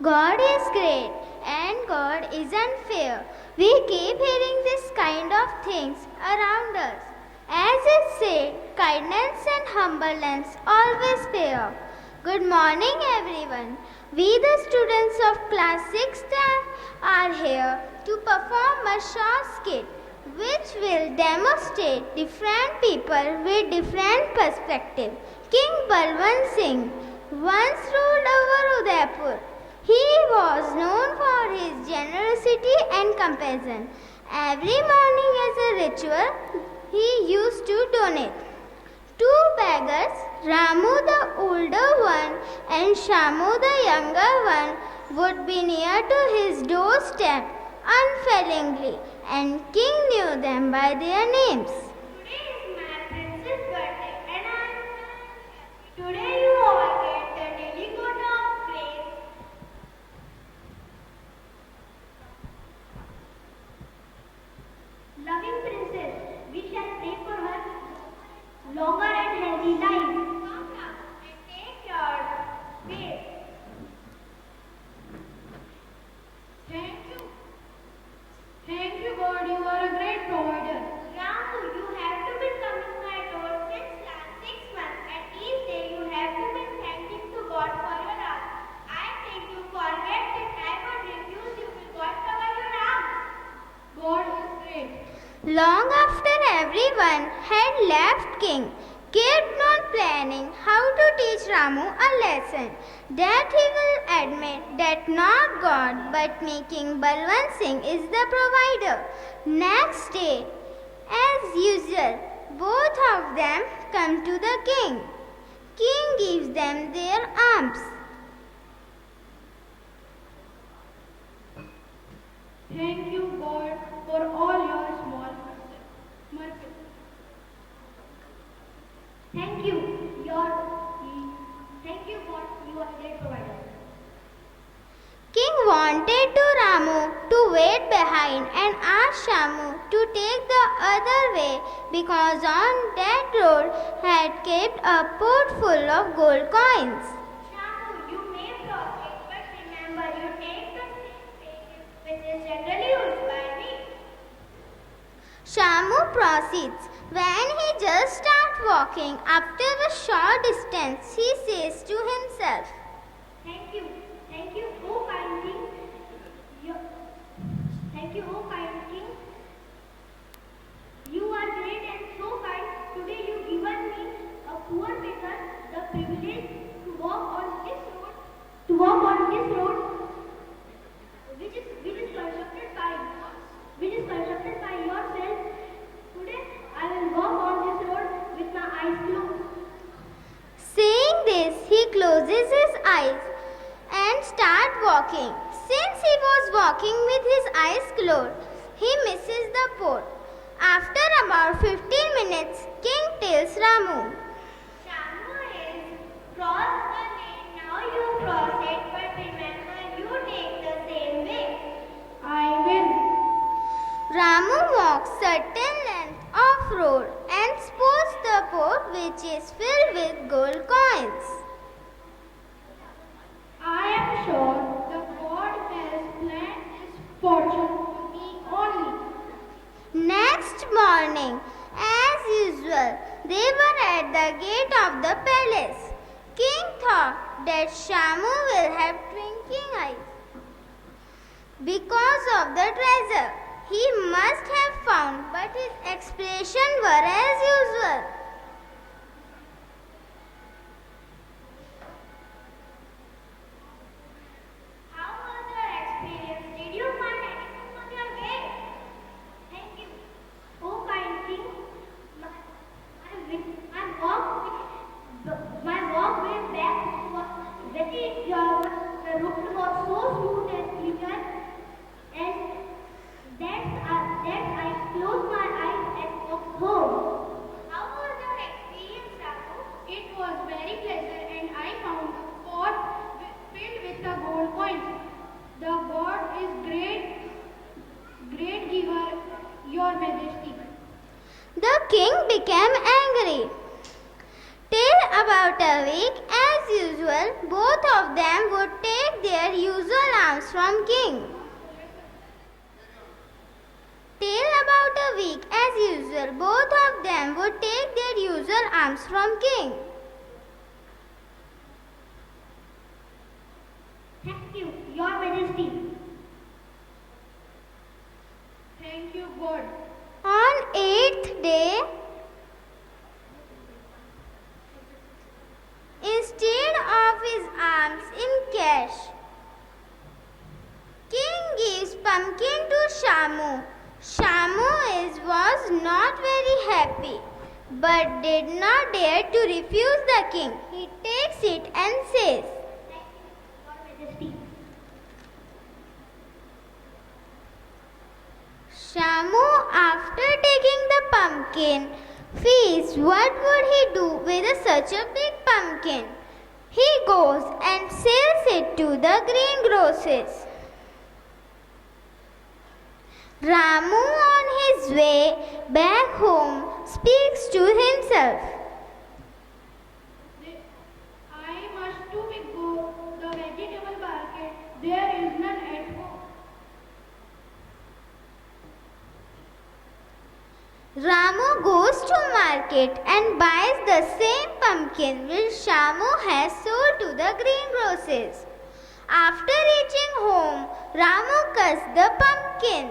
God is great and God is unfair. We keep hearing this kind of things around us. As it said, kindness and humbleness always pay off. Good morning, everyone. We, the students of class 6th, are here to perform a short skit which will demonstrate different people with different perspectives. King Balwant Singh once ruled over Udaipur. He was known for his generosity and compassion. Every morning as a ritual, he used to donate. Two beggars, Ramu the older one and Shamu the younger one, would be near to his doorstep unfailingly, and King knew them by their names. Today is my princess birthday and today you all get the daily quota of praise. Loving princess, we shall pray for her longer and healthy life. Come now and take your space. Thank you God, you are a great provider. Ramu, you have to be coming my door since last 6 months and each day you have to be thanking to God for your arms. I think you forget the time of refuse you will God cover your arms. God is great. Long after everyone had left King, kept on planning how to teach Ramu a lesson that he will admit that not God but making Balwant Singh is the provider. Next day, as usual, both of them come to the king. King gives them their arms. Thank you God for all your small mercies. Thank you God, you are a great provider. King wanted to Ramu to wait behind and asked Shamu to take the other way because on that road had kept a pot full of gold coins. Shamu, you may proceed, but remember you take the same way which is generally used by me. Shamu proceeds. When he just starts walking, after a short distance, he says to himself, Thank you, oh kind king. Thank you, oh kind king. You are great and so kind. Today you given me, a poor beggar, the privilege to walk on this road, which is constructed by yourself. Today I will walk on this road with my eyes closed. Saying this, he closes his eyes and starts walking. Since he was walking with his eyes closed, he misses the port. After about 15 minutes, King tells Ramu, Shamu is cross the lane, now you cross it, but remember you take the same way. I will. Ramu walks certain length of road and spots the port which is filled with gold coins. I am sure the God has planned this fortune for me only. Next morning, as usual, they were at the gate of the palace. King thought that Shamu will have twinkling eyes because of the treasure he must have found, but his expression were as usual. How was your experience? Did you find anything on your way? Thank you. Oh kind king, my walk way back was very enjoyable. The road was so smooth and clear, and that I closed my eyes and walked home. How was your experience, Ramu? It was very pleasant, and I found a pot filled with the gold coins. The God is great giver, your majesty. The king became angry. Till about a week, as usual, both of them would take their usual arms from king. Till about a week, as usual, both of them would take their usual alms from king. Thank you, Your Majesty. Thank you, God. On eighth day, instead of his alms in cash, king gives pumpkin to Shamu. Shamu was not very happy, but did not dare to refuse the king. He takes it and says, Thank you, Your Majesty. Shamu, after taking the pumpkin, feels what would he do with such a big pumpkin. He goes and sells it to the greengrocers. Ramu, on his way back home, speaks to himself. I must to be go the vegetable market. There is none at home. Ramu goes to market and buys the same pumpkin which Shamu has sold to the greengrocers. After reaching home, Ramu cuts the pumpkin.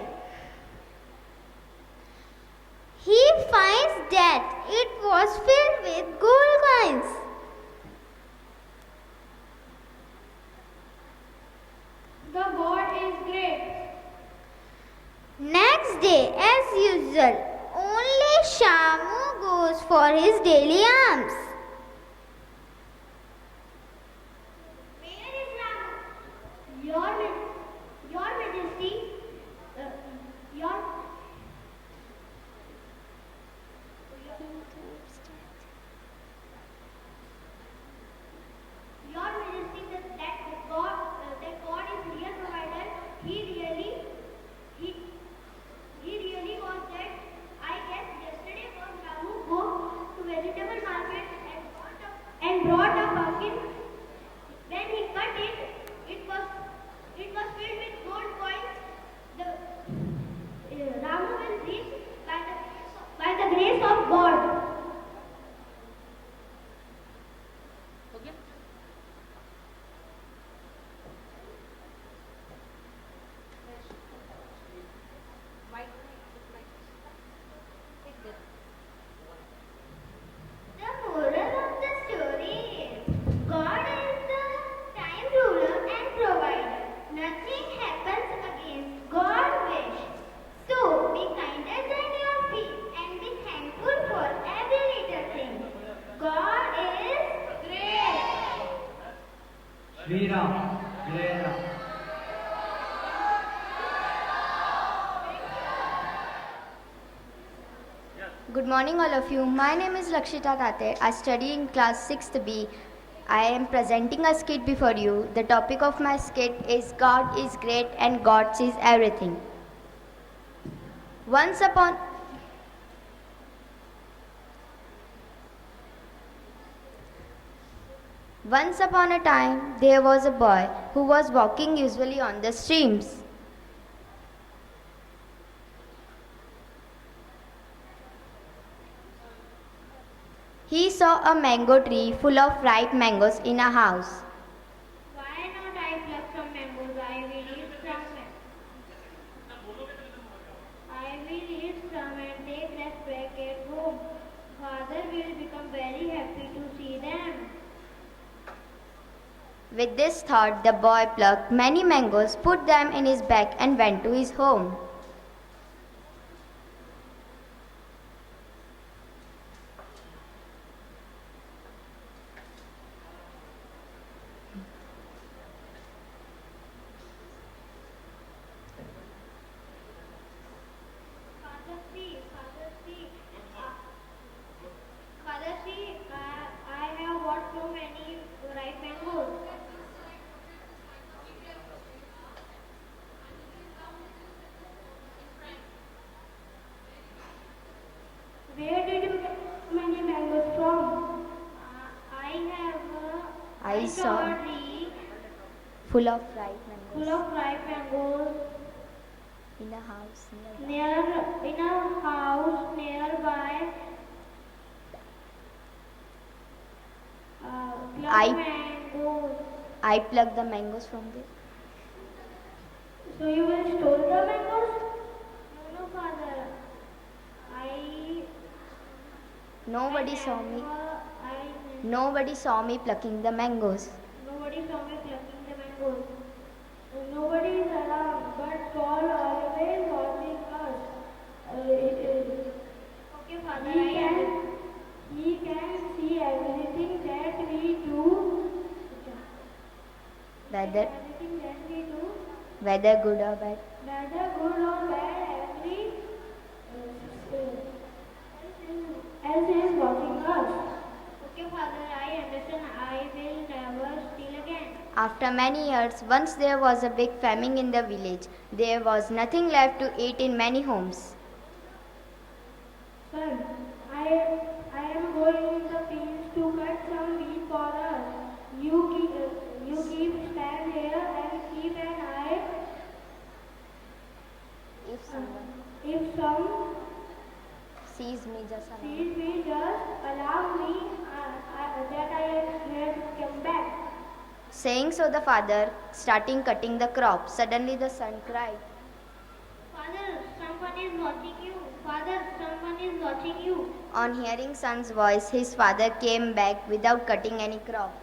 He finds that it was filled with gold coins. The God is great. Next day, as usual, only Shamu goes for his daily alms. Where is Ramu? Your Majesty, your Your Majesty, that God is real provider. He really was that. I guess yesterday was Ramu go to vegetable market and brought a pumpkin. When he cut it, it was filled with gold coins. Ramu will reach by the grace of God. The moral of the story is God is the time ruler and provider. Nothing happens against God's wish. So be kinder than your feet and be thankful for every little thing. God is great. Shri Ram, Jai Ram. Good morning, all of you. My name is Lakshita Tate. I study in class 6th B. I am presenting a skit before you. The topic of my skit is God is great and God sees everything. Once upon a time, there was a boy who was walking usually on the streams. He saw a mango tree full of ripe mangoes in a house. Why not I pluck some mangoes? I will eat some and take rest back at home. Father will become very happy to see them. With this thought, the boy plucked many mangoes, put them in his bag, and went to his home. Father, see, I have got so many ripe mangoes. full of ripe full mangoes of ripe mangoes in a house nearby. in a house nearby. Pluck I mangoes. I plucked the mangoes from there. So you will store the mangoes? No, no, father. I Nobody saw me. I Nobody saw me plucking the mangoes. nobody saw me plucking the mangoes. Nobody is around, but God always watching us. Okay, father. He can see everything that we do. Whether Everything that we do, whether good or bad. whether good or bad, else is watching us. Okay, father. I understand. I will never steal again. After many years, once there was a big famine in the village. There was nothing left to eat in many homes. Son, I am going in the fields to cut some wheat for us. You keep stand here and keep an eye. If someone If some sees me, just allow. sees me, just allow me that I have come back. Saying so, the father starting cutting the crop. Suddenly, the son cried. Father, someone is watching you. Father, someone is watching you. On hearing son's voice, his father came back without cutting any crop.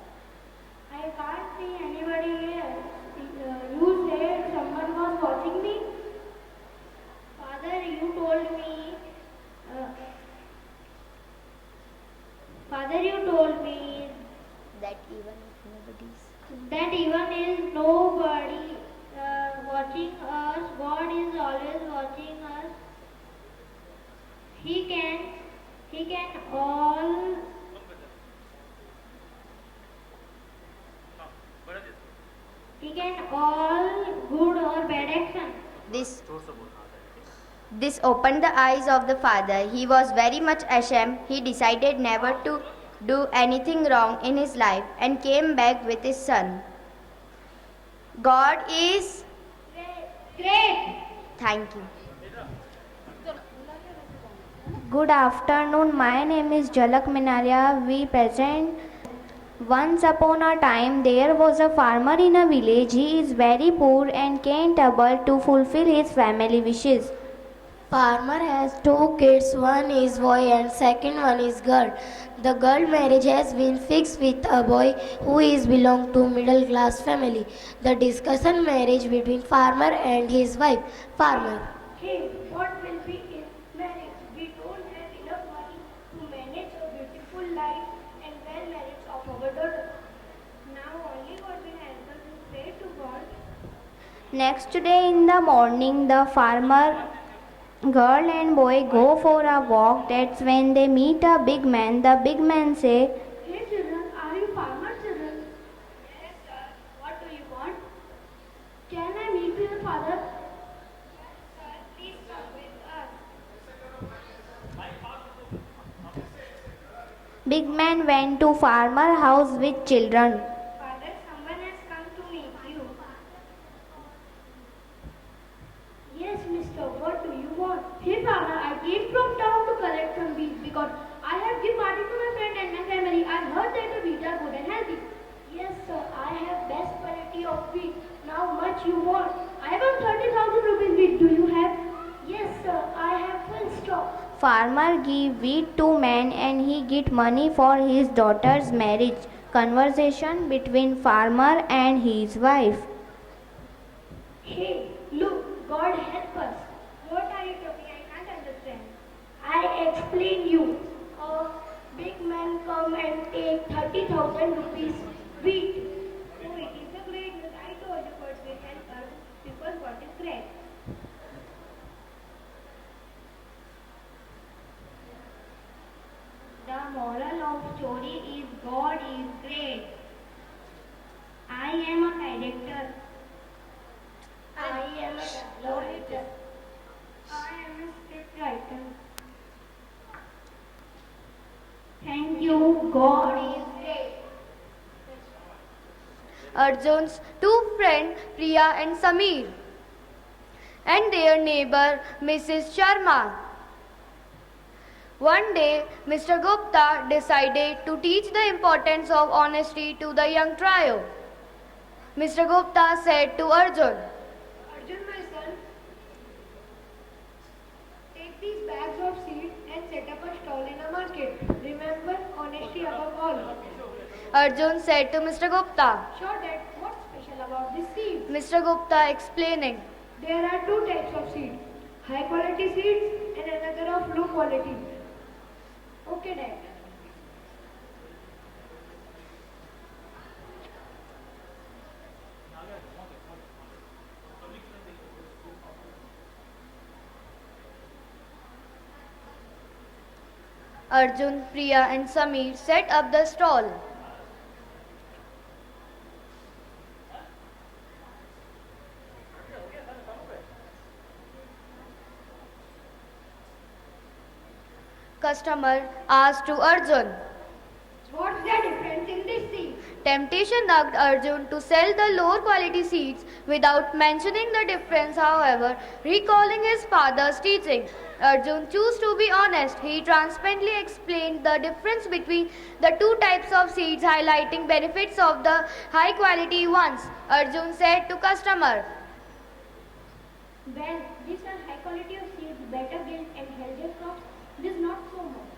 I can't see anybody here. You said someone was watching me. Father, you told me. Uh, Father, you told me That even if nobody's that even is nobody watching us, God is always watching us. He can all good or bad action. This opened the eyes of the father. He was very much ashamed. He decided never to do anything wrong in his life and came back with his son. God is. Great. Thank you. Good afternoon. My name is Jalak Minaria. We present. Once upon a time, there was a farmer in a village. He is very poor and can't able to fulfill his family wishes. Farmer has two kids. One is boy and second one is girl. The girl marriage has been fixed with a boy who is belong to middle class family. The discussion marriage between farmer and his wife. Farmer. Hey, what will be in marriage? We don't have enough money to manage a beautiful life and well marriage of our daughter. Now only God will help us to pray to God. Next day in the morning, the farmer girl and boy go for a walk. That's when they meet a big man. The big man say, Hey children, are you farmer children? Yes sir. What do you want? Can I meet with your father? Yes sir. Please come with us. big man went to farmer house with children. Father, someone has come to meet you. Yes, mister, what do you want? Hey, farmer, I came from town to collect some wheat because I have given party to my friend and my family. I heard that the wheat are good and healthy. Yes, sir, I have best quality of wheat. Now much you want? I have 30,000 rupees wheat. Do you have? Yes, sir, I have full stock. Farmer give wheat to man and he get money for his daughter's marriage. Conversation between farmer and his wife. Hey, look, God help us. What are you talking? I can't understand. I explain you. A big man come and take 30,000 rupees wheat. Oh, it is a great news. I told you God will help us because God is great. The moral of story is God is great. I am a director. I am a writer. I am a script writer. Thank you. God is great. Arjun's two friends Priya and Sameer, and their neighbor Mrs. Sharma. One day, Mr. Gupta decided to teach the importance of honesty to the young trio. Mr. Gupta said to Arjun, Arjun, my son, take these bags of seeds and set up a stall in a market. Remember, honesty above all. Arjun said to Mr. Gupta. Sure, Dad, what's special about this seed? Mr. Gupta explaining. There are two types of seeds, high quality seeds and another of low quality. Okay, Dad. Arjun, Priya and Sameer set up the stall. Customer asked to Arjun. What's the difference in this seed? Temptation nagged Arjun to sell the lower quality seeds without mentioning the difference, however, recalling his father's teaching. Arjun chose to be honest. He transparently explained the difference between the two types of seeds, highlighting benefits of the high quality ones. Arjun said to customer, Well, these are high quality of seeds, better yield and healthier crops. This not so much.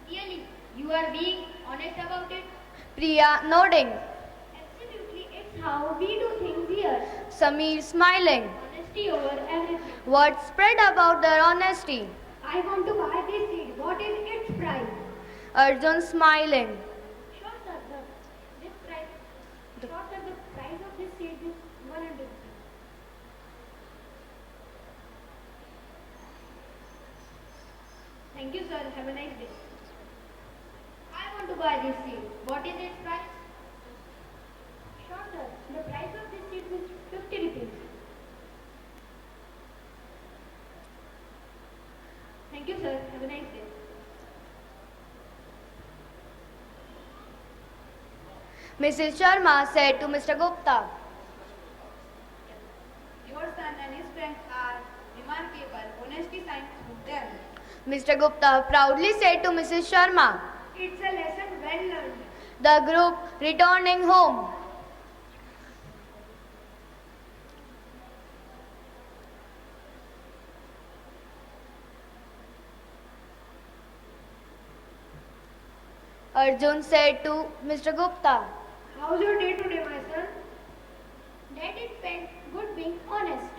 Really, you are being honest about it? Priya nodding, Absolutely, it's how we do things here. Sameer smiling. Honesty over everything. What spread about their honesty? I want to buy this seed. What is its price? Arjun smiling. Sure, sir. The price of this seed is 100 rupees. Thank you, sir. Have a nice day. I want to buy this seed. What is its price? Sure, sir. The price of this seed is 50 rupees. Thank you, sir. Have a nice day. Mrs. Sharma said to Mr. Gupta. Your son and his friends are remarkable. Honesty shines through them. Mr. Gupta proudly said to Mrs. Sharma. It's a lesson well learned. The group returning home. Arjun said to Mr. Gupta. How's your day today, my son? Dad, it felt good being honest.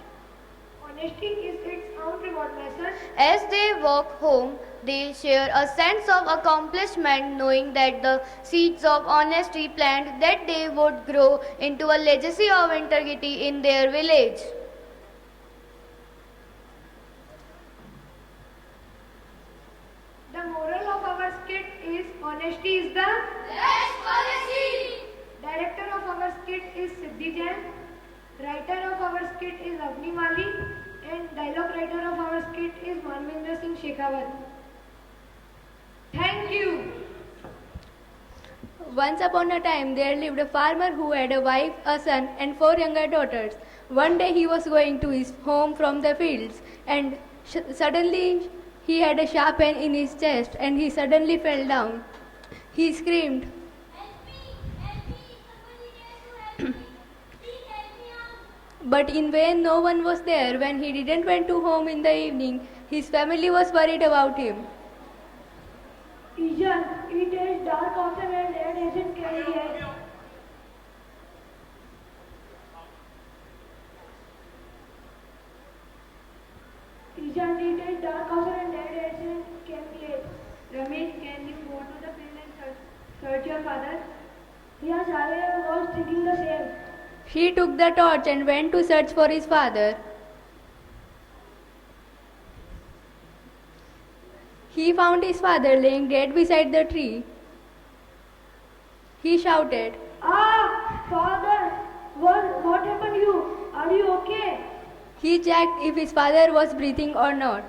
Honesty is its own reward, my son. As they walk home, they share a sense of accomplishment, knowing that the seeds of honesty planted that day would grow into a legacy of integrity in their village. The moral of our skit is honesty is the Best policy. director of our skit is Siddhi Jain, writer of our skit is Avni Mali, and dialogue writer of our skit is Manvendra Singh Shekhawat. Thank you. Once upon a time, there lived a farmer who had a wife, a son, and 4 younger daughters. One day, he was going to his home from the fields, and suddenly he had a sharp pain in his chest, and he suddenly fell down. He screamed, but in vain. No one was there. When he didn't went to home in the evening, his family was worried about him. Ijan, it is dark outside and dad hasn't carried yet. Ijan, it is dark outside and dad hasn't come yet. Ramesh, can you go to the field and search your father? Yes, I was thinking the same. She took the torch and went to search for his father. He found his father laying dead beside the tree. He shouted, Ah, father, what happened to you? Are you okay? He checked if his father was breathing or not.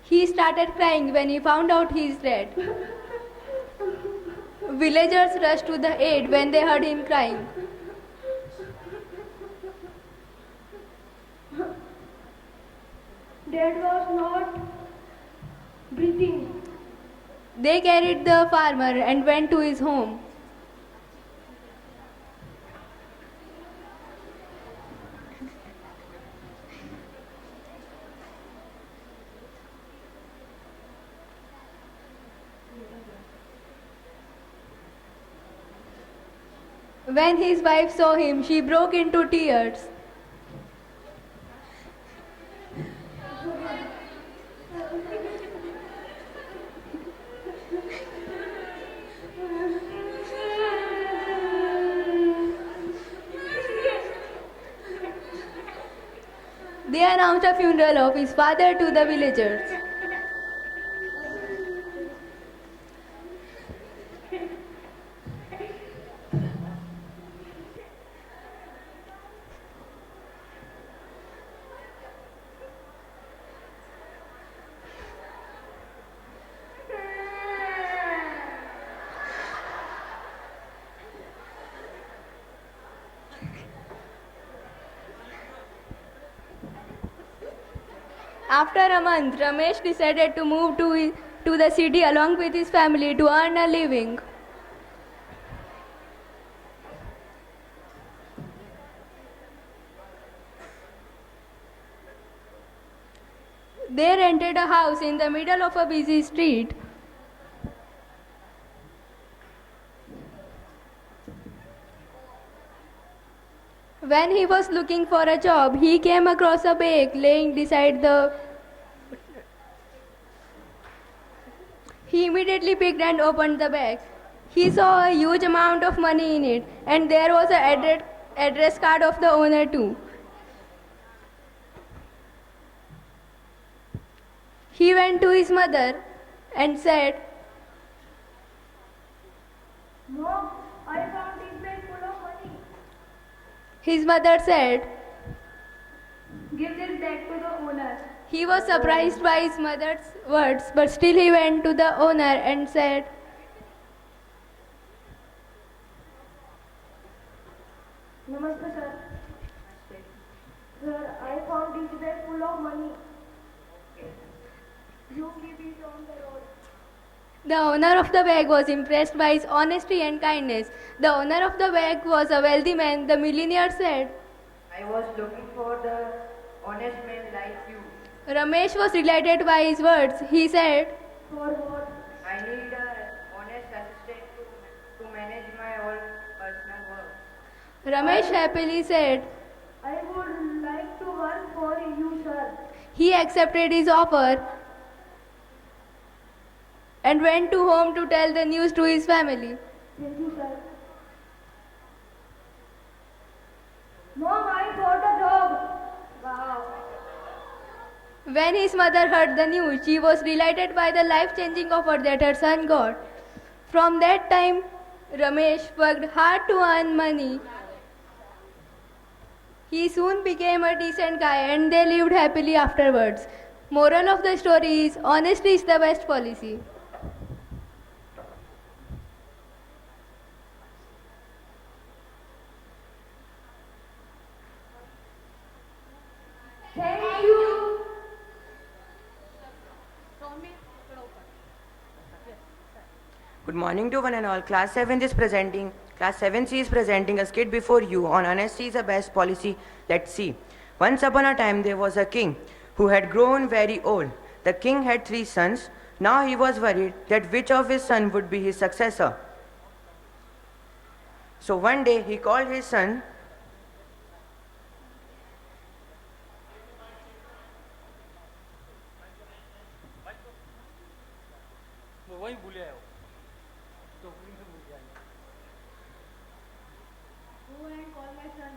He started crying when he found out he is dead. Villagers rushed to the aid when they heard him crying. Dad was not breathing. They carried the farmer and went to his home. When his wife saw him, she broke into tears. They announced a funeral of his father to the villagers. After a month, Ramesh decided to move to the city along with his family to earn a living. They rented a house in the middle of a busy street. When he was looking for a job, he came across a bag laying beside the. He immediately picked and opened the bag. He saw a huge amount of money in it, and there was an address card of the owner too. He went to his mother and said, Mom, I found this bag full of money. his mother said, Give this bag to the owner. he was surprised by his mother's words, but still he went to the owner and said, Namaste, sir. Sir, I found this bag full of money. You keep it on the road. The owner of the bag was impressed by his honesty and kindness. The owner of the bag was a wealthy man. The millionaire said, I was looking for the honest man like you. Ramesh was delighted by his words. He said, For what? I need an honest assistant to manage my all personal work. Ramesh happily said, I would like to work for you, sir. he accepted his offer and went to home to tell the news to his family. Thank you, sir. Mom, I got a job. Wow. When his mother heard the news, she was delighted by the life-changing offer that her son got. From that time, Ramesh worked hard to earn money. He soon became a decent guy and they lived happily afterwards. Moral of the story is honesty is the best policy. Thank you. Good morning to one and all. Class 7 is presenting. Class 7C is presenting a skit before you on honesty is the best policy. Let's see. Once upon a time there was a king who had grown very old. The king had 3 sons. Now he was worried that which of his son would be his successor. So one day he called his son Go and call my son.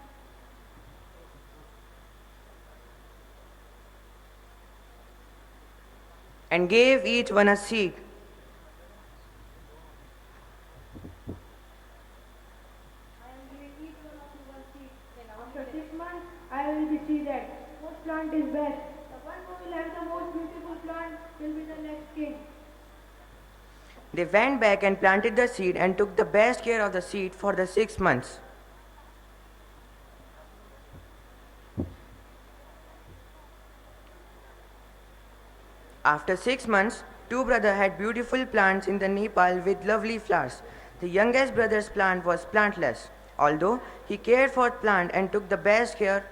and gave each one a seed. I am giving each one of you one seed. After 6 months, I will decide what plant is best. The one who will have the most beautiful plant will be the next king. They went back and planted the seed and took the best care of the seed for the 6 months. After 6 months, two brothers had beautiful plants in the Nepal with lovely flowers. The youngest brother's plant was plantless. Although he cared for the plant and took the best care,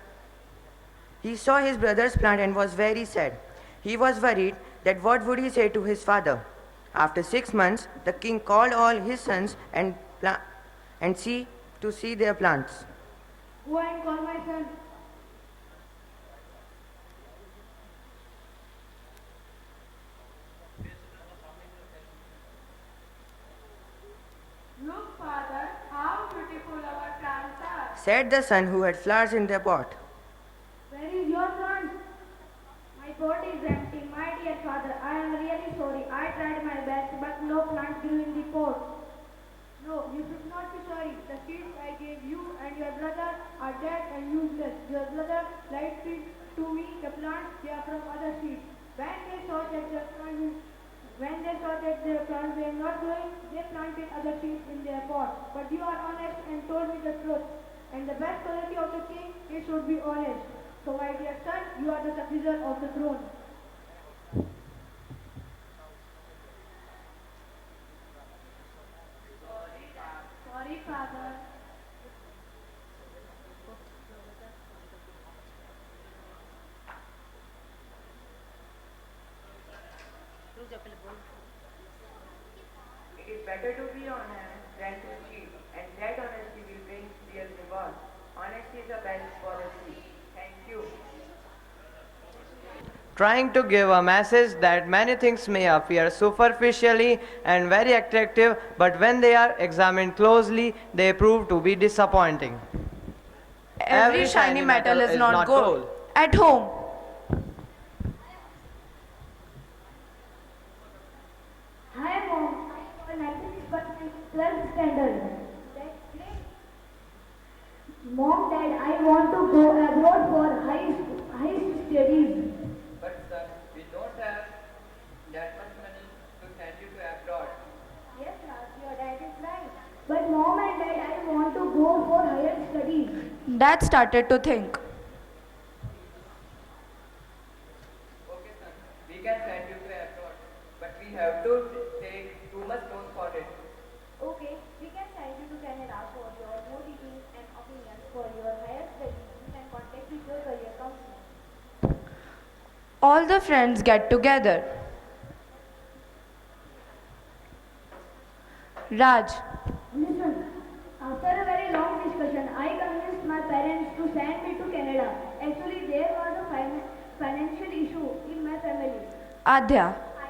he saw his brother's plant and was very sad. He was worried that what would he say to his father. After 6 months, the king called all his sons and see their plants. Go and call my son. Look, father, how beautiful our plants are. Said the son who had flowers in their pot. Where is your plant? My pot is empty, my dear father. I am really sorry. I tried my best, but no plant grew in the pot. No, you should not be sorry. The seeds I gave you and your brother are dead and useless. Your brother lied to me the plants they are from other seeds. When they saw that the plants were not growing, they planted other seeds in their pot. But you are honest and told me the truth. And the best quality of the king is should be honest. So my dear son, you are the successor of the throne. Sorry, father. It is better to be honest than to cheat, and that honesty will bring real reward. Honesty is the best policy. Thank you. Trying to give a message that many things may appear superficially and very attractive, but when they are examined closely, they prove to be disappointing. Every shiny metal is not gold. At home, Hi, Mom. I am 96% 12th standard. That's great. Mom, Dad, I want to go abroad for high studies. But sir, we don't have that much money to send you to abroad. Yes, Raj, your dad is right. But Mom and Dad, I want to go for higher studies. Dad started to think. Okay, son, we can send you to abroad, but we have to take too much loan for it. Okay, we can send you to Canada for your more details and opinions for your higher studies. You can contact with your career counselor. All the friends get together. Raj, Listen, after a very long discussion, I convinced my parents to send me to Canada. Actually, there was a financial issue in my family. Adya, I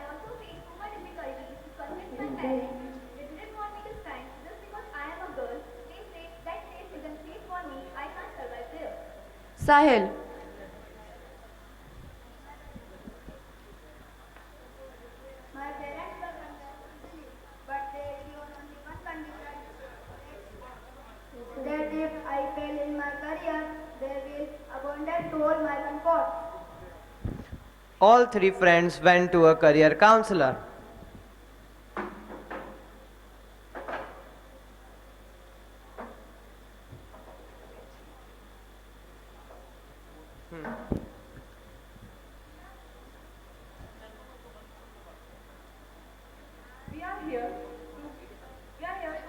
also faced too much difficulties to convince my parents. They didn't want me to stand just because I am a girl. They say that place isn't safe for me. I can't survive there. Sahil, My parents were convinced, but they given only one condition. That if I fail in my career, they will abandon to all my comfort. All three friends went to a career counselor. We are here to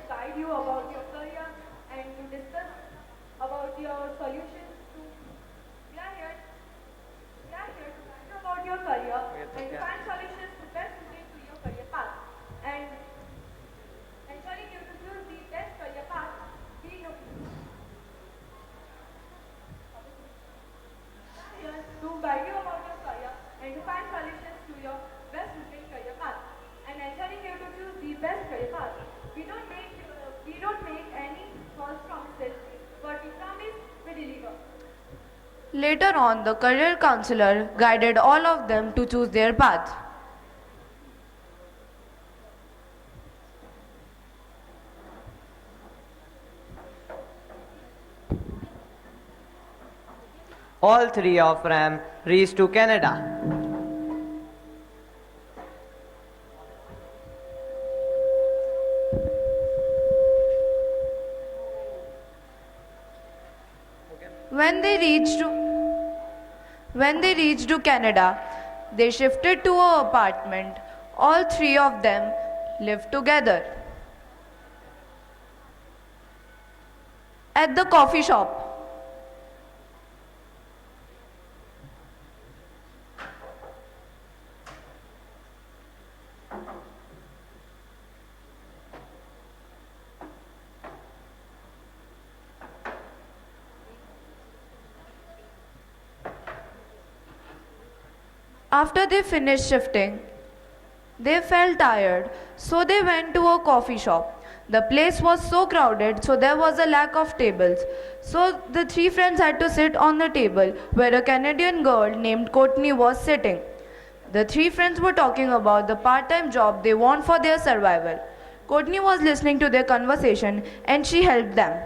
guide you about your career and to discuss about your solutions to. We are here to guide you about your career and find solutions to best suited to your career path and ensuring you to choose the best career path. We know. We are here to guide you about your career and to find solutions to your best suited career path and ensuring you to choose the best career path. We don't make any false promises. What we promise, we deliver. later on, the career counselor guided all of them to choose their path. All three of them reached to Canada. When they reached to Canada, they shifted to an apartment. All three of them lived together. At the coffee shop, after they finished shifting, they felt tired, so they went to a coffee shop. The place was so crowded, so there was a lack of tables. So the three friends had to sit on the table where a Canadian girl named Courtney was sitting. The three friends were talking about the part time job they want for their survival. Courtney was listening to their conversation and she helped them.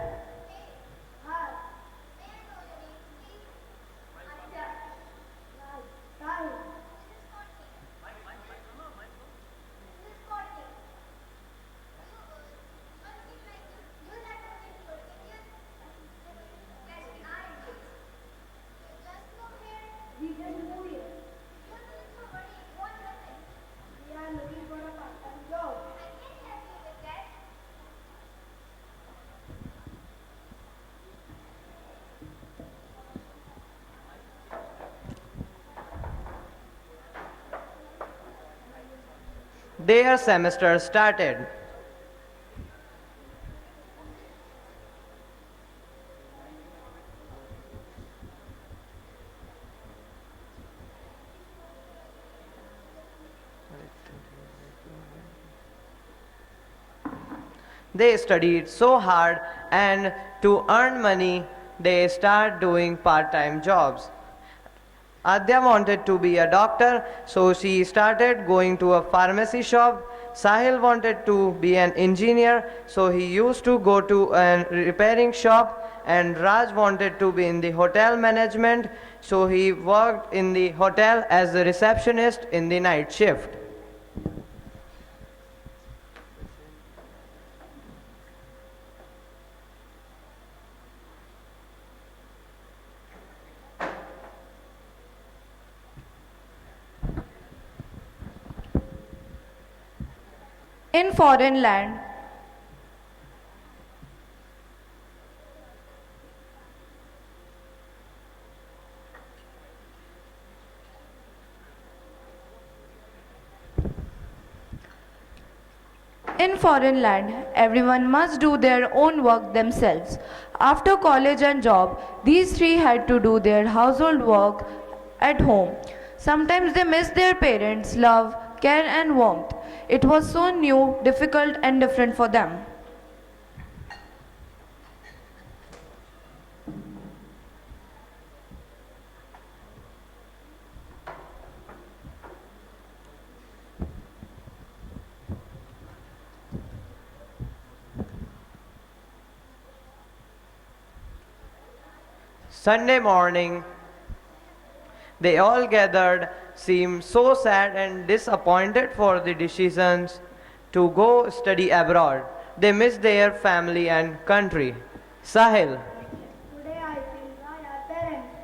We just moved here. We are looking for a part-time job. Their semester started. They studied so hard, and to earn money, they start doing part-time jobs. Adya wanted to be a doctor, so she started going to a pharmacy shop. Sahil wanted to be an engineer, so he used to go to a repairing shop. And Raj wanted to be in the hotel management, so he worked in the hotel as a receptionist in the night shift. In foreign land, everyone must do their own work themselves. After college and job, these three had to do their household work at home. Sometimes they missed their parents' love, care, and warmth. It was so new, difficult, and different for them. Sunday morning, they all gathered, seemed so sad and disappointed for the decisions to go study abroad. They missed their family and country. Sahil. Today I feel why our parents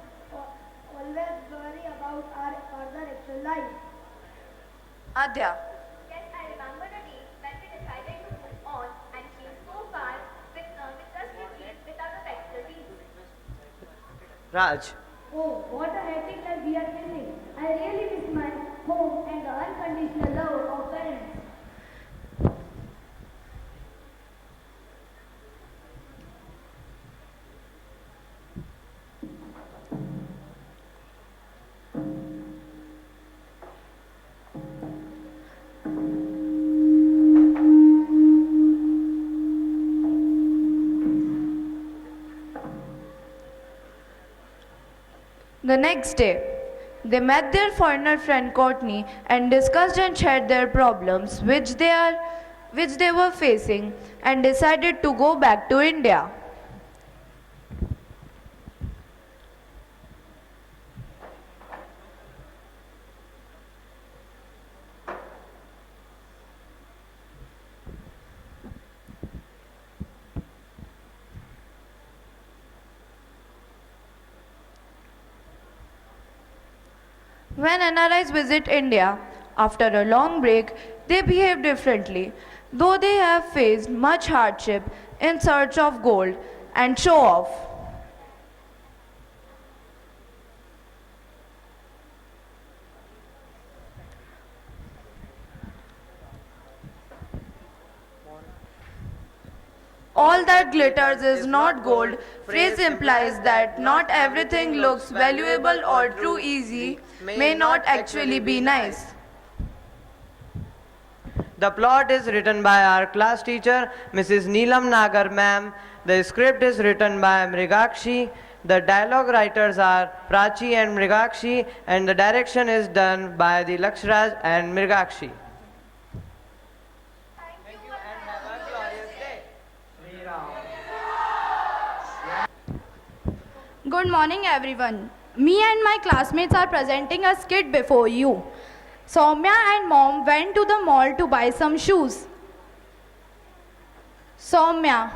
always worry about our further actual life. Adya. Yes, I remember the day when we decided to move on and came so far with just a trip without a practical reason. Raj. Oh, what a hectic life we are living. I really miss my home and the unconditional love of parents. The next day, they met their foreigner friend Courtney and discussed and shared their problems which they were facing and decided to go back to India. When NRIs visit India after a long break, they behave differently, though they have faced much hardship in search of gold and show off. All that glitters is not gold phrase implies that not everything looks valuable or too easy may not actually be nice. The plot is written by our class teacher, Mrs. Neelam Nagar ma'am. The script is written by Mrigakshi. The dialogue writers are Prachi and Mrigakshi, and the direction is done by the Lakshraj and Mrigakshi. Good morning, everyone. Me and my classmates are presenting a skit before you. Soumya and mom went to the mall to buy some shoes. Soumya.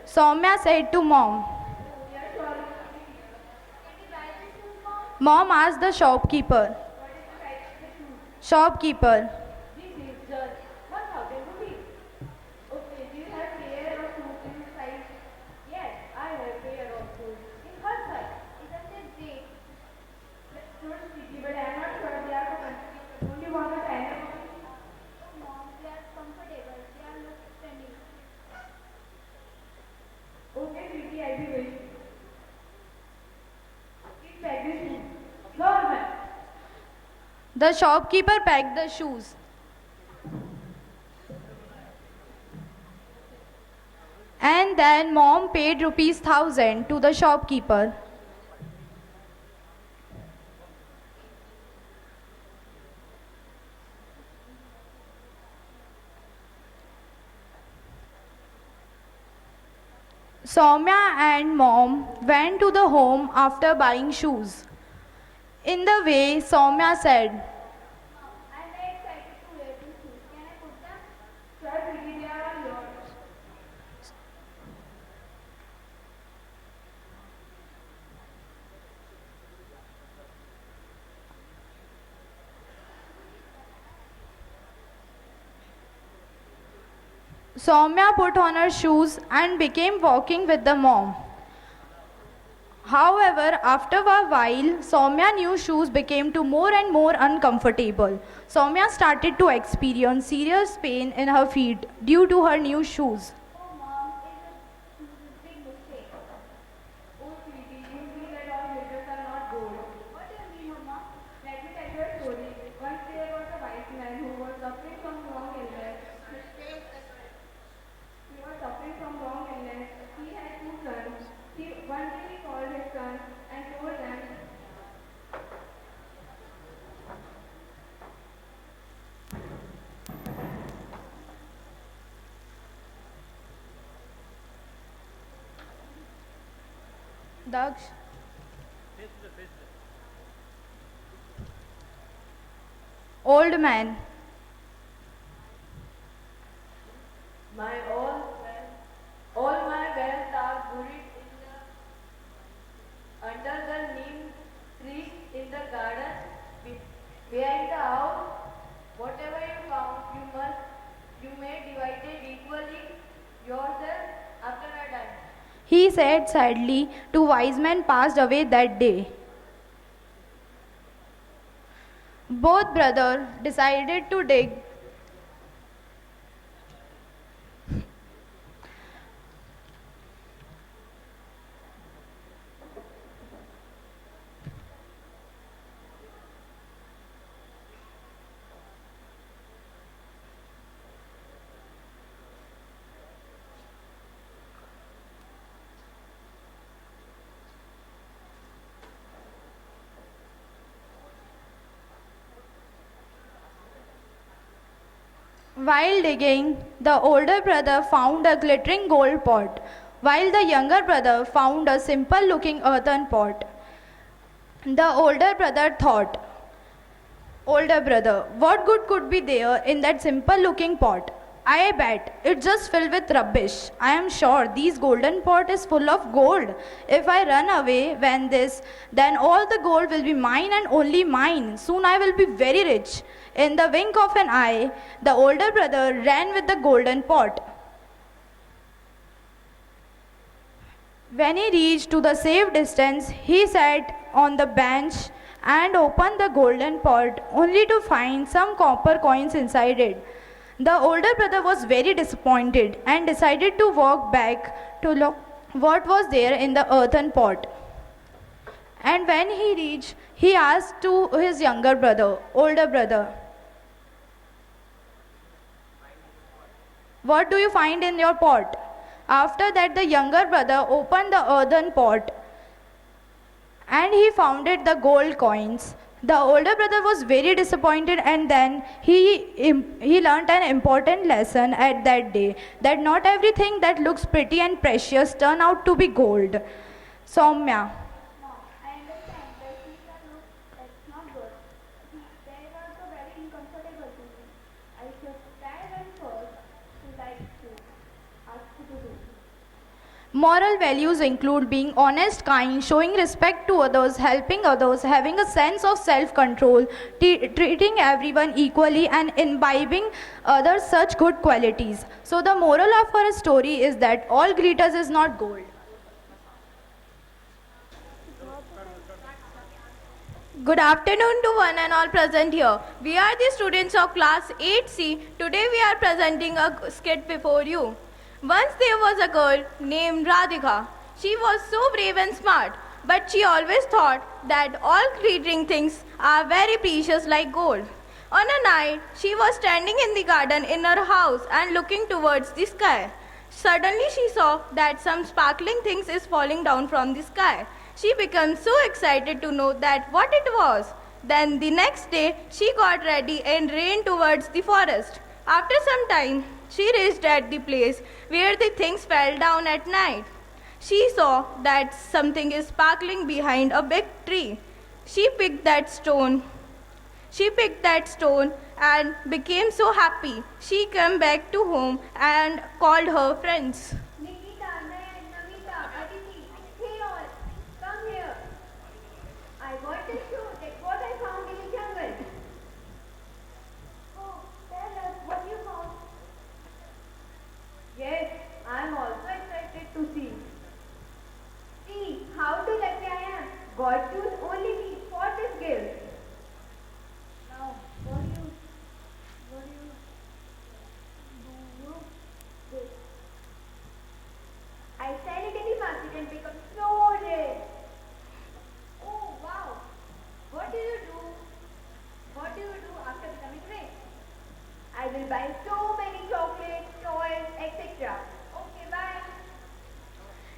Soumya said to mom. Mom asked the shopkeeper. Shopkeeper. This is just 1,000 rupees. Okay, do you have pair of shoes in size? Yes, I have pair of shoes in her size. Isn't it great? That's good, sweetie, but I'm not sure they are for consistency. Don't you want to try them? Mom, they are comfortable. They are look trendy. Okay, sweetie, I'll be waiting. Please pack the shoes. Government. The shopkeeper packed the shoes. And then mom paid rupees 1,000 to the shopkeeper. Soumya and mom went to the home after buying shoes. In the way, Soumya said, I'm very excited to wear these shoes. Can I put them? Sure, sweetie, they are all yours. Soumya put on her shoes and began walking with the mom. However, after a while, Soumya's new shoes became to more and more uncomfortable. Soumya started to experience serious pain in her feet due to her new shoes. Oh, mom, is a big mistake. Oh, sweetie, you see that all glitters are not gold. What do you mean, Mama? Let me tell you a story. Once there was a wise man who was suffering from wrong illness. He was suffering from wrong illness. He had two sons. One day he called his sons and told them, Daksh. Old man. My all my wealth are buried in under the neem trees in the garden behind the house. Whatever you found, you may divide it equally yourself after I die. He said sadly. Two wise men passed away that day. Both brothers decided to dig While digging, the older brother found a glittering gold pot, while the younger brother found a simple looking earthen pot. The older brother thought, Older brother, what good could be there in that simple looking pot? I bet it's just filled with rubbish. I am sure this golden pot is full of gold. If I run away when this, then all the gold will be mine and only mine. Soon I will be very rich. In the wink of an eye, the older brother ran with the golden pot. When he reached to the safe distance, he sat on the bench and opened the golden pot only to find some copper coins inside it. The older brother was very disappointed and decided to walk back to look what was there in the earthen pot. And when he reached, he asked to his older brother, "What do you find in your pot?" After that, the younger brother opened the earthen pot and he found it the gold coins. The older brother was very disappointed, and then he learned an important lesson at that day, that not everything that looks pretty and precious turn out to be gold. Soumya. Mom, I understand that these are look that's not good. They are also very uncomfortable to me. I should try one first to like to ask you to do. Moral values include being honest, kind, showing respect to others, helping others, having a sense of self-control, treating everyone equally, and imbibing others such good qualities. So the moral of our story is that all glitters is not gold. Good afternoon to one and all present here. We are the students of class 8C. Today we are presenting a skit before you. Once there was a girl named Radhika. She was so brave and smart, but she always thought that all glittering things are very precious like gold. On a night, she was standing in the garden in her house and looking towards the sky. Suddenly she saw that some sparkling things is falling down from the sky. She became so excited to know that what it was. Then the next day, she got ready and ran towards the forest. After some time, she reached at the place where the things fell down at night. She saw that something is sparkling behind a big tree. She picked that stone and became so happy. She came back to home and called her friends. Nikita, Nayan, Namita, Aditi, hey all, come here. I want to show that what I found in the jungle. Oh, tell us what you found. Yes, I am also excited to see. See, how too lucky I am. God chose only me for this gift. Now, what do you do? I sell it in the market and become so rich. Oh wow! What do you do? What do you do after becoming rich? I will buy so many chocolates, toys, etc. Okay, bye.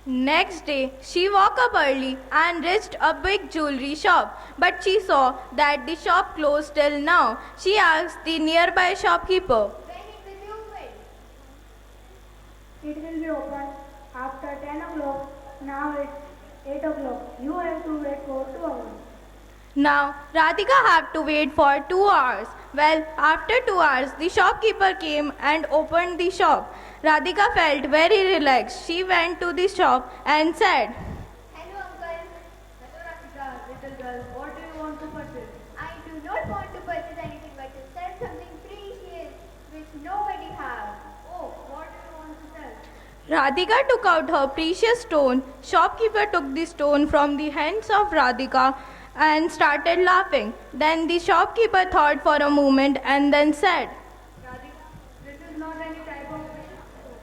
Next day, she woke up early and reached a big jewelry shop. But she saw that the shop closed till now. She asked the nearby shopkeeper, When it will be open? It will be open after 10 o'clock. Now it's 8 o'clock. You have to wait for 2 hours. Now, Radhika had to wait for 2 hours. Well, after 2 hours, the shopkeeper came and opened the shop. Radhika felt very relaxed. She went to the shop and said, Hello, uncle. Hello, Radhika, little girl. What do you want to purchase? I do not want to purchase anything but to sell something precious which nobody has. Oh, what do you want to sell? Radhika took out her precious stone. Shopkeeper took the stone from the hands of Radhika and started laughing. Then the shopkeeper thought for a moment and then said, Radhika, this is not any type of precious stone.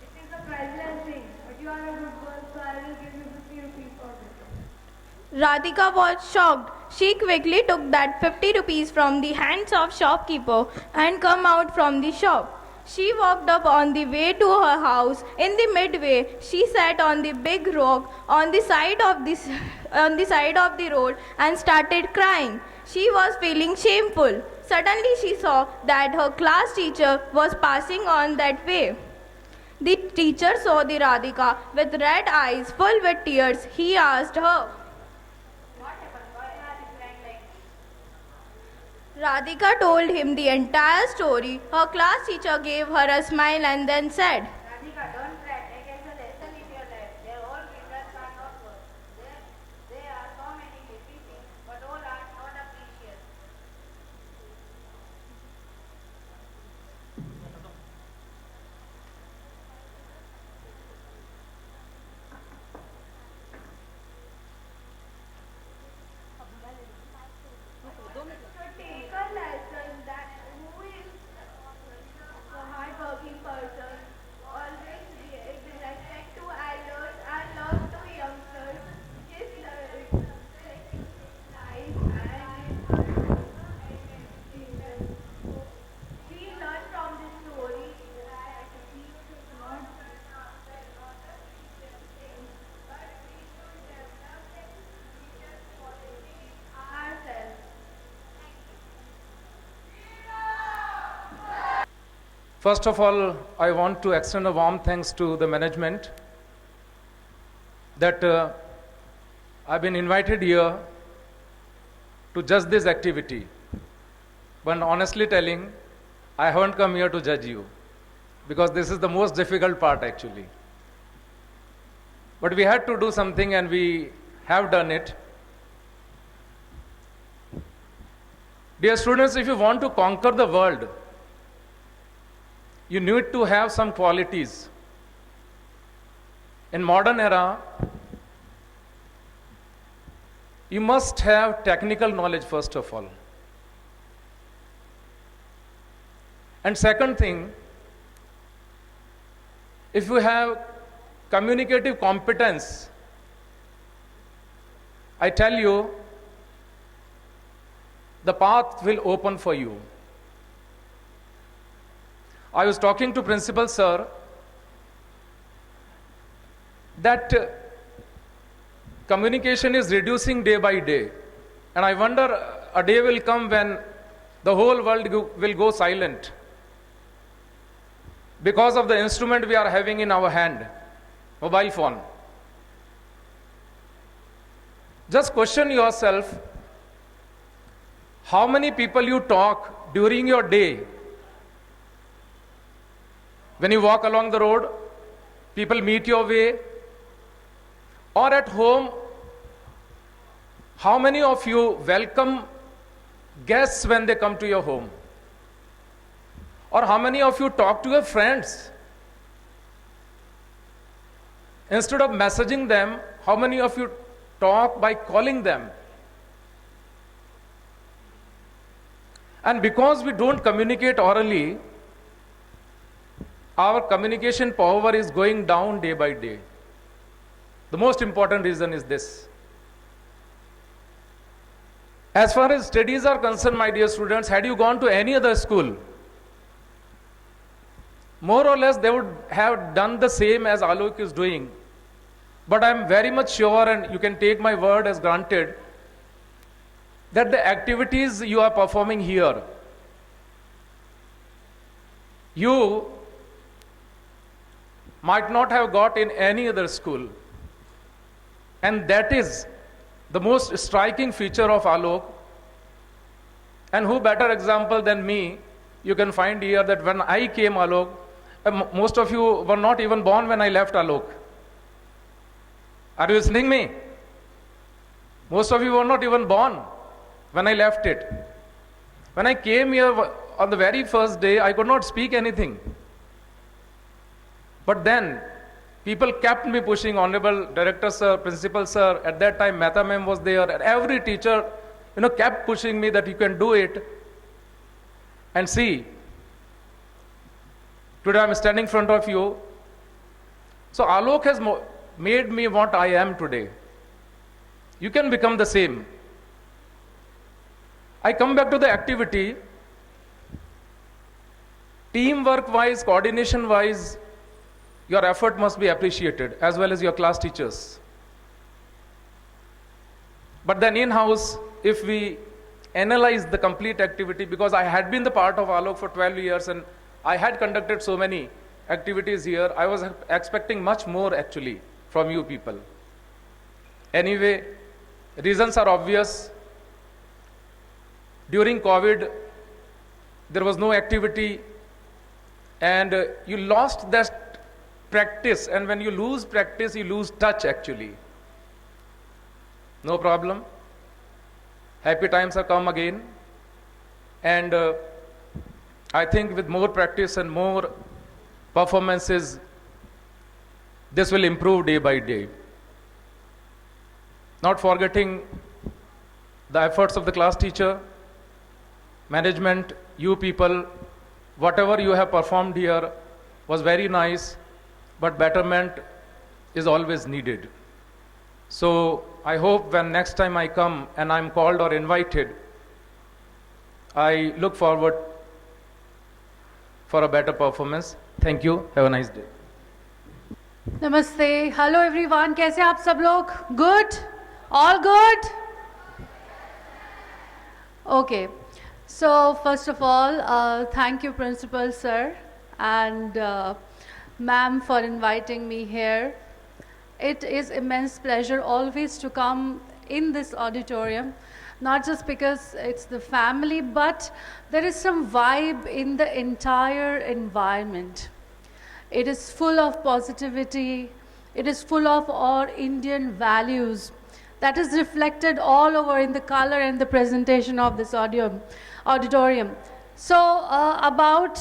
It is a priceless thing. But you are a good girl, so I will give you 50 rupees for this. Radhika was shocked. She quickly took that 50 rupees from the hands of shopkeeper and come out from the shop. She walked up on the way to her house. In the midway, she sat on the big rock on the side of the road and started crying. She was feeling shameful. Suddenly she saw that her class teacher was passing on that way. The teacher saw the Radhika with red eyes full with tears. He asked her, What happened? Why are you crying like Radhika told him the entire story. Her class teacher gave her a smile and then said, Radhika, don't fret. Take as a lesson in your life. Their all regrets are not worth. There are so many happy things, but all are not appreciated. To take a lesson that who is a hardworking person, always give respect to elders and love to youngsters, give life and we learn from this story that we should not ourselves. First of all, I want to extend a warm thanks to the management that I've been invited here to judge this activity. But honestly telling, I haven't come here to judge you because this is the most difficult part actually. But we had to do something and we have done it. Dear students, if you want to conquer the world, you need to have some qualities. In modern era, you must have technical knowledge first of all. And second thing, if you have communicative competence, I tell you, the path will open for you. I was talking to Principal Sir that communication is reducing day by day. And I wonder a day will come when the whole world will go silent because of the instrument we are having in our hand, mobile phone. Just question yourself, how many people you talk during your day? When you walk along the road, people meet your way, or at home, how many of you welcome guests when they come to your home? Or how many of you talk to your friends? Instead of messaging them, how many of you talk by calling them? And because we don't communicate orally, our communication power is going down day by day. The most important reason is this. As far as studies are concerned, my dear students, had you gone to any other school, more or less they would have done the same as Alok is doing. But I am very much sure, and you can take my word as granted, that the activities you are performing here, you might not have got in any other school. And that is the most striking feature of Alok. And who better example than me you can find here, that when I came Alok, most of you were not even born when I left Alok. Are you listening me? Most of you were not even born when I left it. When I came here on the very first day, I could not speak anything. But then, people kept me pushing. Honorable Director Sir, Principal Sir, at that time Mehta Ma'am was there, and every teacher, kept pushing me that you can do it. And see, today I'm standing in front of you. So Alok has made me what I am today. You can become the same. I come back to the activity. Teamwork wise, coordination wise, your effort must be appreciated, as well as your class teachers. But then in-house, if we analyze the complete activity, because I had been the part of Alok for 12 years and I had conducted so many activities here, I was expecting much more actually from you people. Anyway, reasons are obvious. During COVID, there was no activity, and you lost that practice. And when you lose practice, you lose touch actually. No problem. Happy times are come again. And I think with more practice and more performances, this will improve day by day. Not forgetting the efforts of the class teacher, management, you people, whatever you have performed here was very nice, but betterment is always needed. So I hope when next time I come and I'm called or invited, I look forward for a better performance. Thank you. Have a nice day. Namaste. Hello everyone. कैसे आप सब लोग? Good? All good? Okay. So first of all, thank you Principal Sir and Ma'am for inviting me here. It is immense pleasure always to come in this auditorium, not just because it's the family, but there is some vibe in the entire environment. It is full of positivity. It is full of our Indian values that is reflected all over in the color and the presentation of this auditorium. So about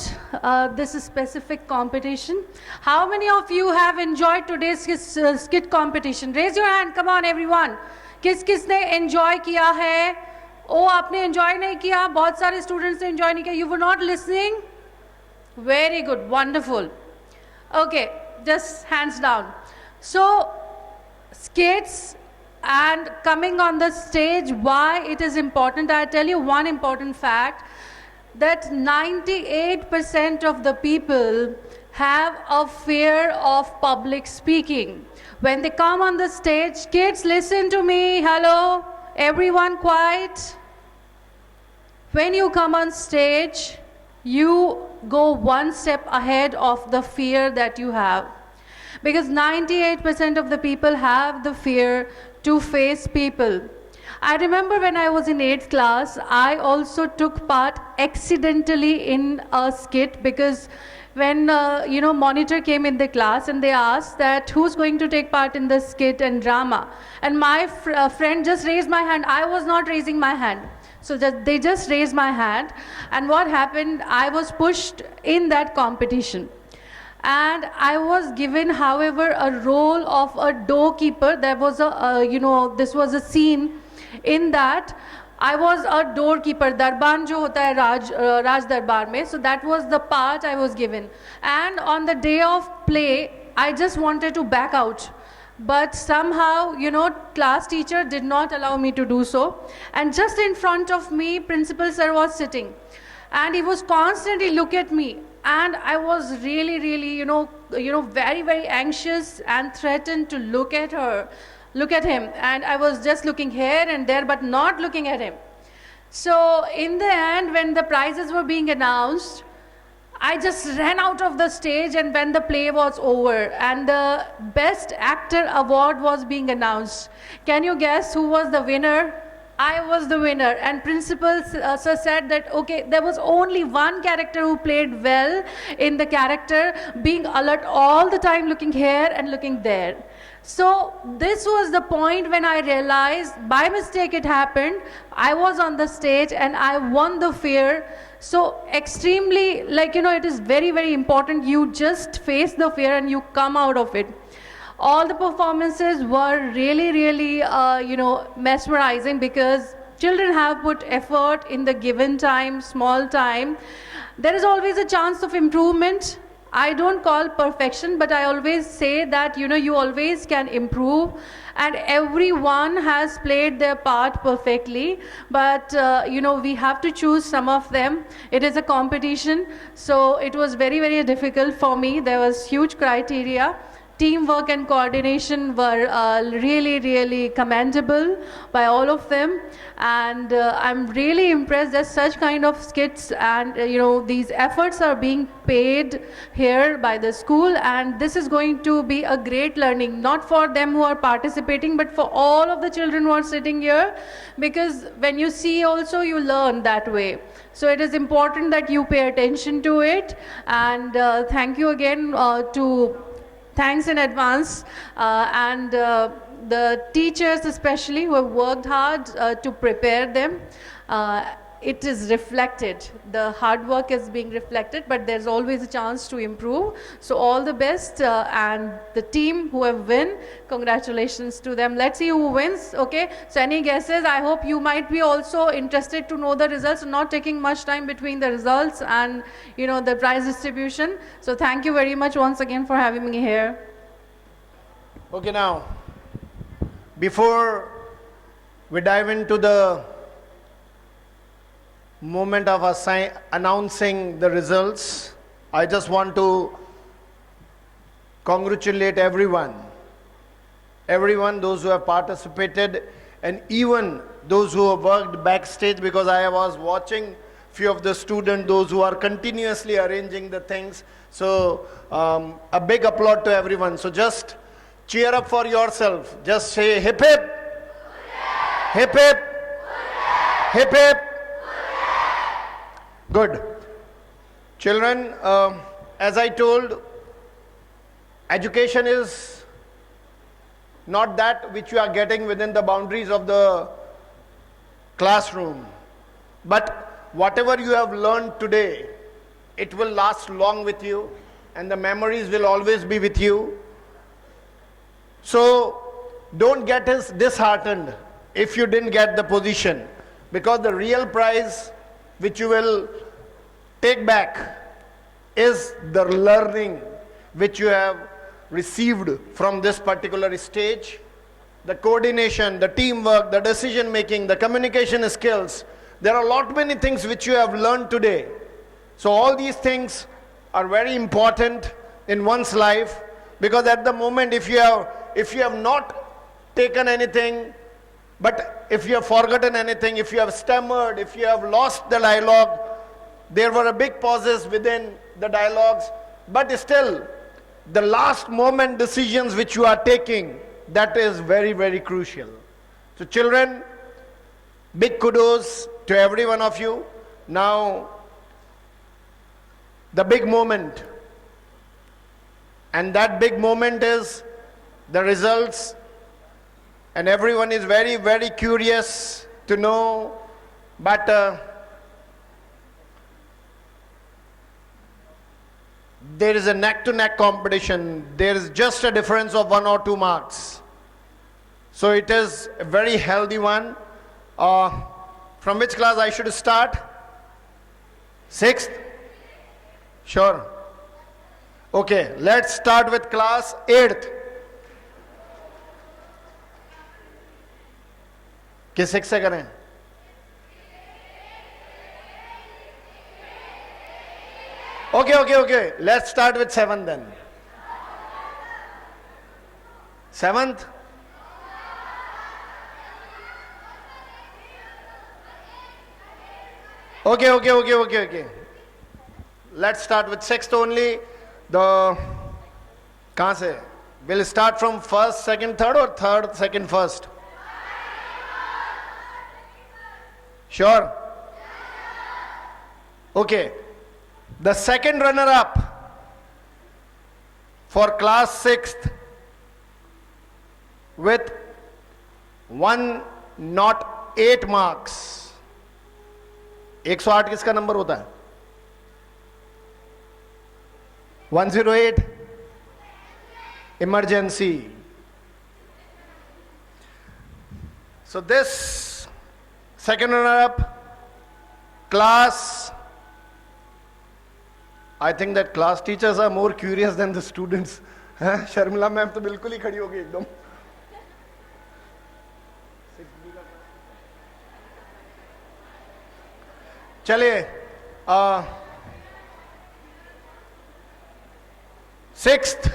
this specific competition, how many of you have enjoyed today's skit competition? Raise your hand, come on everyone. किसने enjoy किया है? ओ आपने enjoy नहीं किया? बहुत सारे students ने enjoy नहीं किया. You were not listening? Very good, wonderful. Okay, just hands down. So skits and coming on the stage, why it is important? I'll tell you one important fact, that 98% of the people have a fear of public speaking. When they come on the stage, kids listen to me, hello, everyone quiet. When you come on stage, you go one step ahead of the fear that you have. Because 98% of the people have the fear to face people. I remember when I was in 8th class, I also took part accidentally in a skit because when monitor came in the class and they asked that who's going to take part in the skit and drama, and my friend just raised my hand. I was not raising my hand, so they just raised my hand, and what happened, I was pushed in that competition. And I was given, however, a role of a doorkeeper. There was this was a scene in that I was a doorkeeper. Darban jo hota hai Raj Darbar mein. So that was the part I was given. And on the day of play, I just wanted to back out. But somehow, class teacher did not allow me to do so. And just in front of me, Principal Sir was sitting. And he was constantly looking at me. And I was really, very, very anxious and threatened to look at him. And I was just looking here and there, but not looking at him. So in the end, when the prizes were being announced, I just ran out of the stage, and when the play was over and the Best Actor award was being announced, can you guess who was the winner? I was the winner, and Principal Sir said that, okay, there was only one character who played well in the character, being alert all the time, looking here and looking there. So this was the point when I realized, by mistake it happened, I was on the stage and I won the fear. So extremely, it is very, very important you just face the fear and you come out of it. All the performances were really, mesmerizing because children have put effort in the given time, small time. There is always a chance of improvement. I don't call perfection, but I always say that, you always can improve, and everyone has played their part perfectly. But, we have to choose some of them. It is a competition, so it was very, very difficult for me. There was huge criteria. teamwork and coordination were really, really commendable by all of them. And I'm really impressed that such kind of skits and these efforts are being paid here by the school, and this is going to be a great learning, not for them who are participating, but for all of the children who are sitting here, because when you see also you learn that way. So it is important that you pay attention to it, and thank you again thanks in advance, and the teachers especially who have worked hard to prepare them. It is reflected, the hard work is being reflected, but there's always a chance to improve. So all the best, and the team who have won, congratulations to them. Let's see who wins. Okay, so any guesses? I hope you might be also interested to know the results, not taking much time between the results and the prize distribution. So thank you very much once again for having me here. Okay, now before we dive into the moment of announcing the results, I just want to congratulate everyone, those who have participated, and even those who have worked backstage, because I was watching few of the students, those who are continuously arranging the things. So a big applaud to everyone. So just cheer up for yourself. Just say hip hip, hip hip, hip hip. Good. Children, as I told, education is not that which you are getting within the boundaries of the classroom, but whatever you have learned today, it will last long with you, and the memories will always be with you. So don't get disheartened if you didn't get the position, because the real prize which you will take back is the learning which you have received from this particular stage. The coordination, the teamwork, the decision making, the communication skills. There are a lot many things which you have learned today. So all these things are very important in one's life, because at the moment if you have not taken anything, but if you have forgotten anything, if you have stammered, if you have lost the dialogue, there were a big pauses within the dialogues, but still the last moment decisions which you are taking, that is very, very crucial. So children, big kudos to every one of you. Now the big moment, and that big moment is the results. And everyone is very, very curious to know, but there is a neck-to-neck competition. There is just a difference of 1 or 2 marks. So it is a very healthy one. From which class I should start? 6th? Sure. Okay, let's start with class 8th. किस 6 से करें? Okay. Let's start with 7th then. 7th? Okay. Let's start with 6th only. कहाँ से? We'll start from 1st, 2nd, 3rd, or 3rd, 2nd, 1st? Sure? Okay. The second runner-up for class 6th with 108 marks. 108 किसका number होता है? 108 emergency. So this second runner-up, class, I think that class teachers are more curious than the students. Sharmila ma'am तो बिल्कुल ही खड़ी हो गई एकदम. चलिए, 6th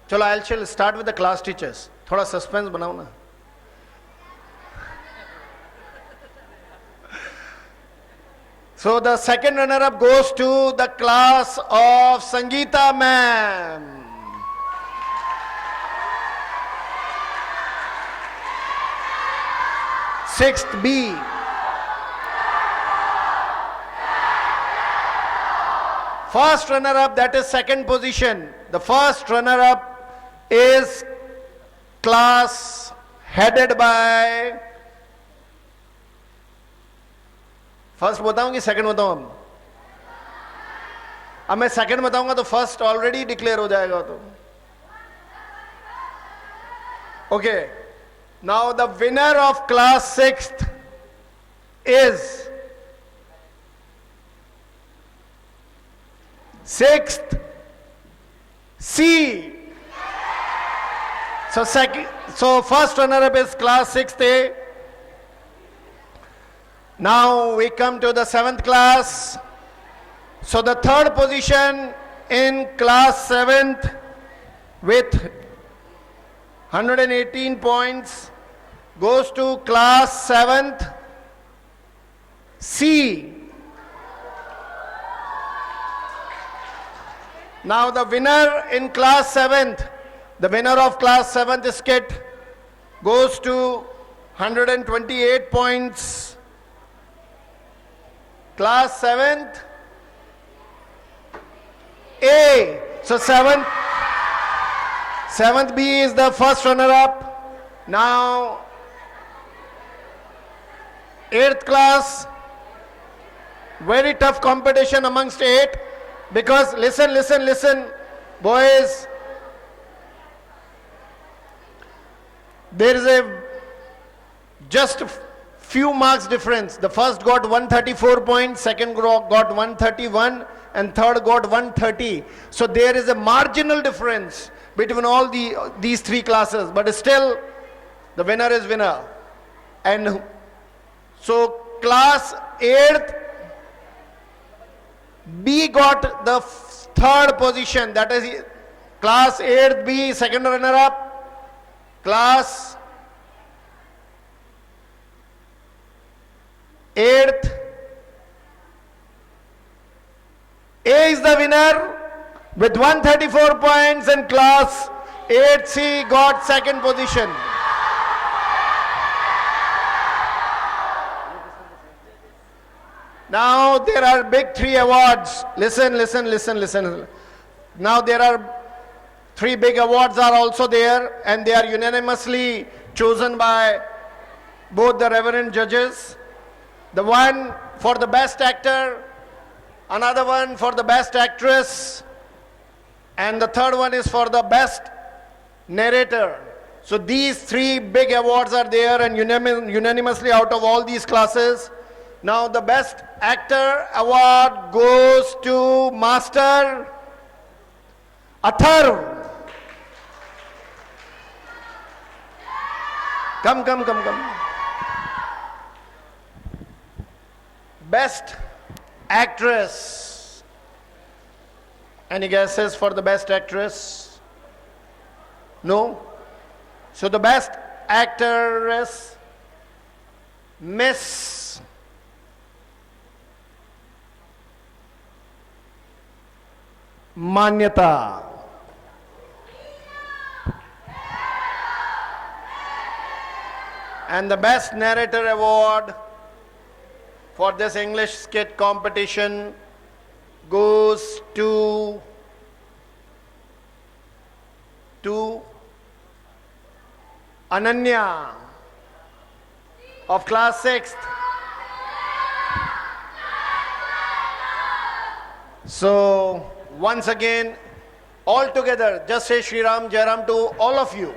चलो I shall start with the class teachers. थोड़ा सस्पेंस बनाओ ना. So the second runner up goes to the class of Sangeeta ma'am. Sixth B. First runner up, that is second position. The first runner up is class headed by. First बताऊं कि second बताऊं? अब मैं second बताऊंगा तो first already declare हो जाएगा. तो okay, now the winner of class sixth is sixth C. So first runner up is class 6th A. Now we come to the 7th class. So the third position in class 7th with 118 points goes to class 7th C. Now the winner in class 7th, the winner of class 7th skit goes to 128 points. Class 7th A. So 7th B is the first runner up. Now 8th class, very tough competition amongst 8, because listen boys, there is a just few marks difference. The first got 134 points, second got 131, and third got 130. So there is a marginal difference between all these three classes, but still the winner is winner. And so class 8th B got the third position, that is class 8th B, second runner up. Class 8th A is the winner with 134 points, and class 8C got second position. Now there are big three awards. Listen. Now there are three big awards are also there, and they are unanimously chosen by both the reverend judges. The one for the best actor, another one for the best actress, and the third one is for the best narrator. So these three big awards are there, and unanimously out of all these classes. Now the best actor award goes to Master Atharv. Come. Best actress. Any guesses for the best actress? No? So the best actress, Miss Manyata. And the best narrator award for this English skit competition goes to Ananya of class 6th. So once again, all together, just say Shri Ram Jai Ram to all of you.